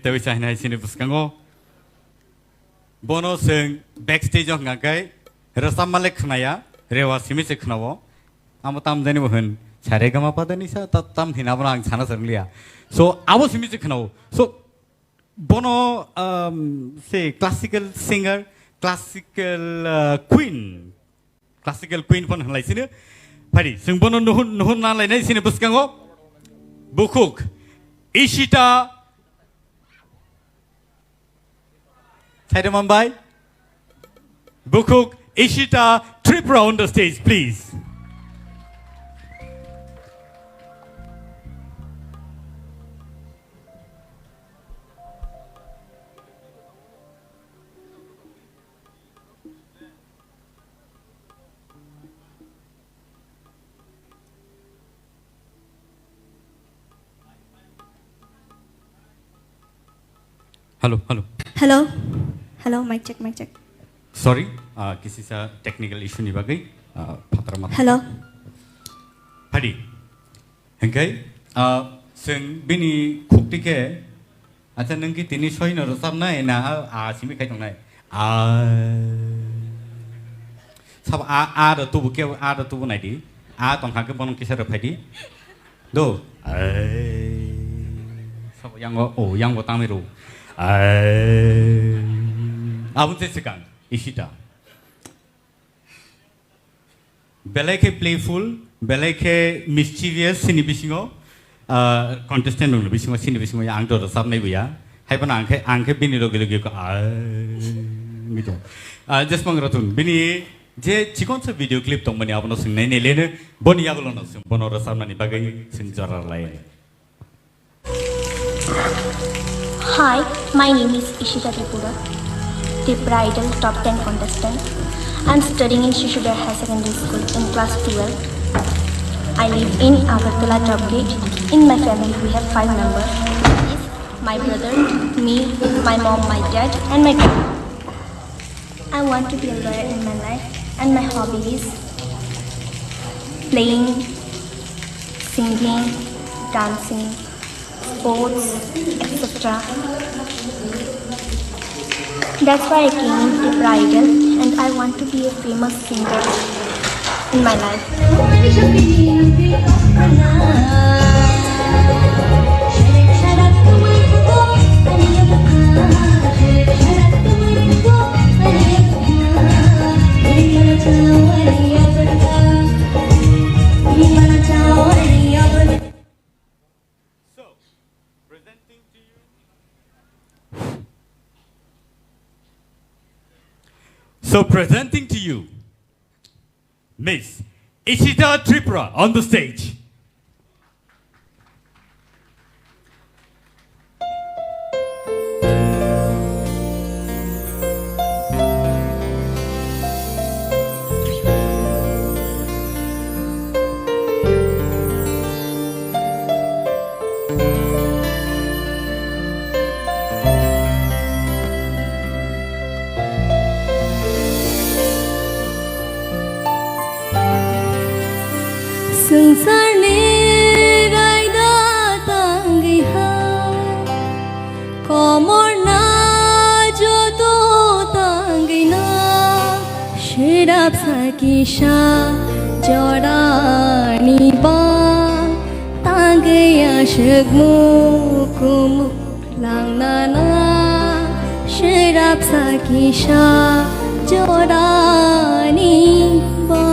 Tôi sẽ nói xin được cái ngô. Bono sing backstage of ngakai rasam malek naya rewa simi se khnawo. Amatam jani bohen sare gama pada nisa tam hina bana ang chana sarliya. So abo simi se khnawo. So Bono say classical singer, classical queen pon halai sini. Pari sing Bono nuhun na lai nai sini buskango. Bukuk Ishita Mumbai. Bukuk Ishita Tripura on the stage, please. Hello, mic check. Sorry, किसी सा technical issue नहीं बाकी पत्र मत. Hello. Hadi, हंगे sing bini kukti ke, अच्छा नंगी तिनी सोई नरो सब ना है ना सिमी खाई तोंग ना सब रतु बुके रतु बनाई दी तोंग हाके बनों किसे रफाई दी दो सब yang वो तामिरो Abun se sekan Ishita. Belai playful, belai mischievous sini bisingo contestant nung bisingo sini bisingo yang angdo rasam nai buya. Hai pan angke bini logi ko gitu. Just mangratun bini je cikon se video clip tong bani abun sing nai lene boni yagulo no sing bono rasam nani bagai sing jarar lai. Hi, my name is Ishita Tripura, Tipra Idol Top 10 contestant. I'm studying in Shishubhai High Secondary School in class 12. I live in Agartala Top Gate. In my family, we have 5 members. My brother, me, my mom, my dad, and my grandma. I want to be a lawyer in my life, and my hobby is playing, singing, dancing, sports, etc. That's why I came to Tipra Idol, and I want to be a famous singer in my life. So presenting to you, Miss Ishita Tripura on the stage. संसारले गाइदा तांगी हा कमर ना जोतो तांगी ना शिराब साकिशा जोड़ानी बा तांगी आशक मुकुमुक लांगना ना शिराब साकिशा जोड़ानी बा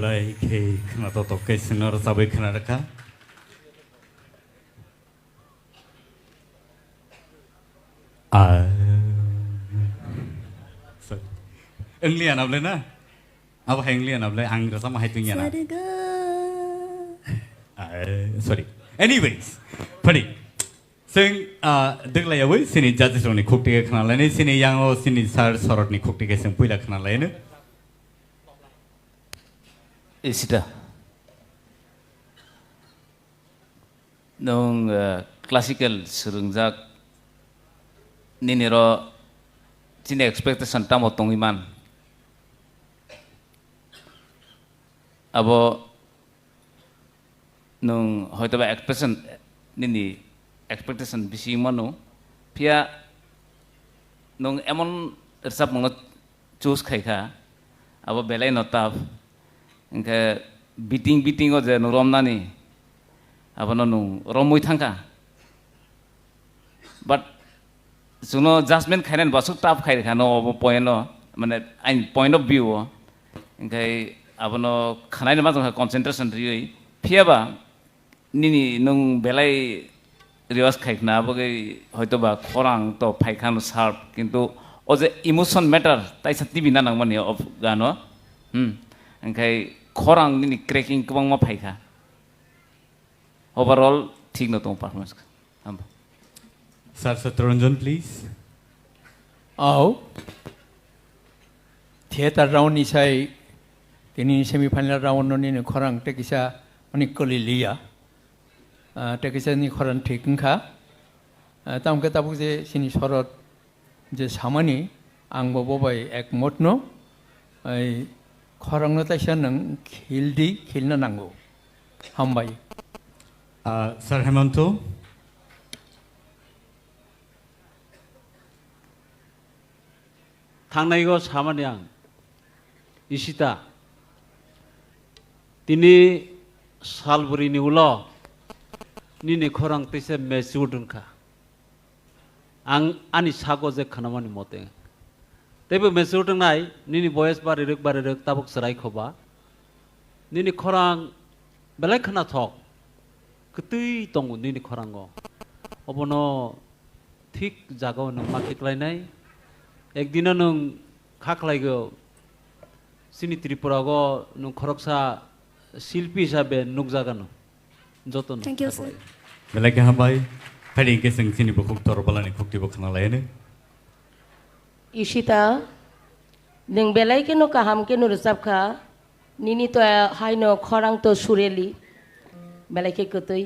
belai ke kena to ke sinar sabai kena reka. Sorry. English anak boleh na? Apa English anak boleh? Anggur sama hai tu na. Sorry. Anyways, padi. Sing dek laya wei sini judges ni khukti ke kena lain sini yang lo sini sar sorot ni khukti ke sing puila kena lain. Ishita. Nong classical serungjak nini ro sini expectation tam otong iman. Abo nong hoito ba expectation nini expectation bisi mano pia nong emon ersap mongot choose khaika abo belai notap engke beating o je norom nani abo nong romoi thangka but suno judgment khainen basuk tap khai khano abo point no mane point of view engke abo no khanai ma concentration ri pia ba nini nong belai रिवाज खाइकना अब गई होइतो बा खोरांग तो फाइखान sharp किंतु ओजे emotion matter ताई सत्ती बिना नंगमनि अफ गानो ओंखाय खोरांग नि क्रैकिंग गोबां मा फाइखा ओवरऑल ठीक न दं परफॉर्मेंस Sir Satranjan please. आओ थिएटर राउंड निसाई तिनी सेमीफाइनल राउंड नि खोरांग टेकिसा अनिकलि लिया टेकिसानि खरन ठेकंखा तामके ताबुक जे सिनि सरत जे सामानि आंबो बबाय एकमत न खरंनो ताइसा नों खिलनो नांगौ हामबाय Sir Hemanto. थांनायगो सामानि आं इशिता तिनी सालबुरिनि उलो निने खोरां तैसे मेचुरदोंखा आं आनि सागो जे खानामानि मते तेबो मेचुरदोंनाय निनि बयस बारे ताबुक सराय खोबा निनि खोरां बेलाय खाना थक कतै दंगो निनि खोरांगो अबनो ठीक जागो नों माखिख्लायनाय एकदिन नों खाख्लायगो सिनि त्रिपुरागो नों खरकसा शिल्पी हिसाबै नुकजागानो जतन Thank you, sir. Belai ke hambai. Padi ke sing sini bukuk torbalan ni khukti bukana lain. Ishita, neng belai ke no kaham ke no resap kha, nini to hai no khorang to sureli, belai ke kutui.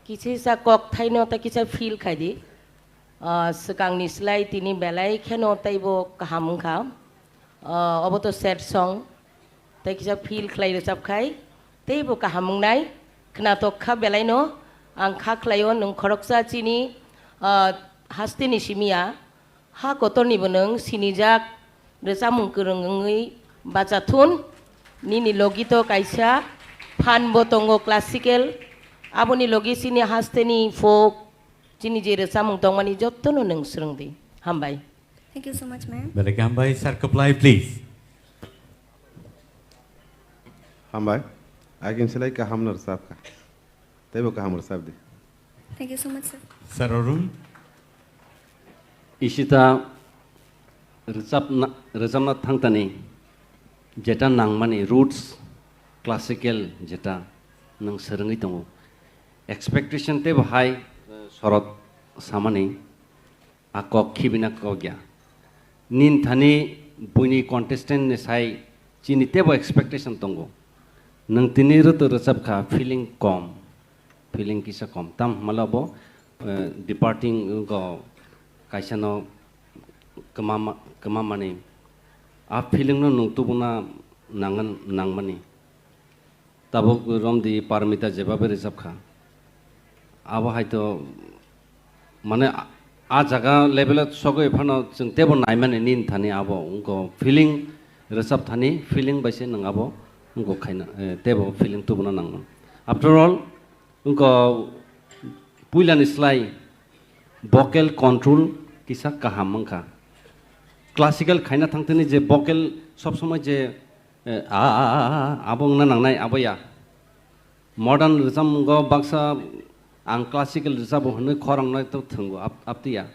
Kisi sa kok thai no ta kisa feel khai di. Sekang ni slide tini belai ke no tai bo kaham kha. Abo to sad song, ta kisa feel khai resap khai. Teibo kahamung nai kena to kha belai no ang kha klayo nung khoroksa chini hasti ni simia ha kotor ni boneng sinijak resamung kerengei bacathun nini logito kaisa fan botongo classical aboni logi sini hasteni folk chini je resamung tongmani jottono nung srungdi hambai. Thank you so much, ma'am. Belai ke hambai. Sir Kaplai please. Hambai. Akin silai ka hamnar sab ka. Taibo ka hamar sab di. Thank you so much, sir. Sir Arun. Ishita रोजाबना थांतानि जेटा नांमानि roots classical जेटा नों सोलोङै दङ expectation ते बाहाय सरत सामानि आकक खिबिना कग्या निन थानि बुनि कन्टेस्टेन्ट ने साइ चिनि तेबो एक्सपेक्टेशन दङ नों तिनि रुतो रोजाबखा फिलिंग किसा कम ताम मालाबो डिपार्टिंग गो काइसानो कमामानि आ फिलिंग नो नंतुबुना नांगन नांगमानि ताबो रमदि पारमिता जेबाबे रोजाबखा आबो हायतो माने आ जागा लेभेल सगै फानो जों तेबो नायमाने निन थानि आबो उंको फिलिंग रोजाब थानि फिलिंग बायसे नङाबो उंको खायना तेबो filling तुबुना नांगमोन after all उंको पुइलानि स्लाइ vocal control किसा काहामंखा क्लासिकल खायना थांतनि जे vocal सब समय जे abong na nangnay abaya modern rizam go baksa ang classical rizam hone khorang na to thungo aptiya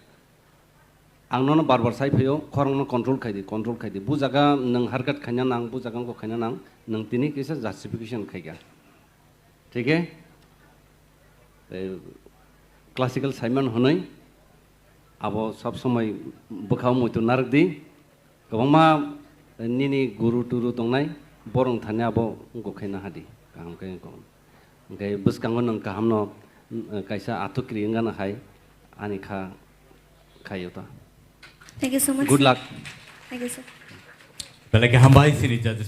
ang nono barbar sai phayo khorang no control khaidi bu jaga nang harkat khanya nang bu jaga ko khanya nang nang tini kisa justification khaiga ठीक है classical Simon हनै अब सब समय बखाव मयतो नारक दी गोबांमा निनि गुरु टुरु दंनाय बरं थाने अब गखायना हादि गाहाम कै को ओंखाय बसकांगो नों गाहामनो कायसा आथु क्रियंगाना हाय आनिखा खायोता Thank you so much. Good sir. Luck Thank you, sir. Belagi hambai sini judges.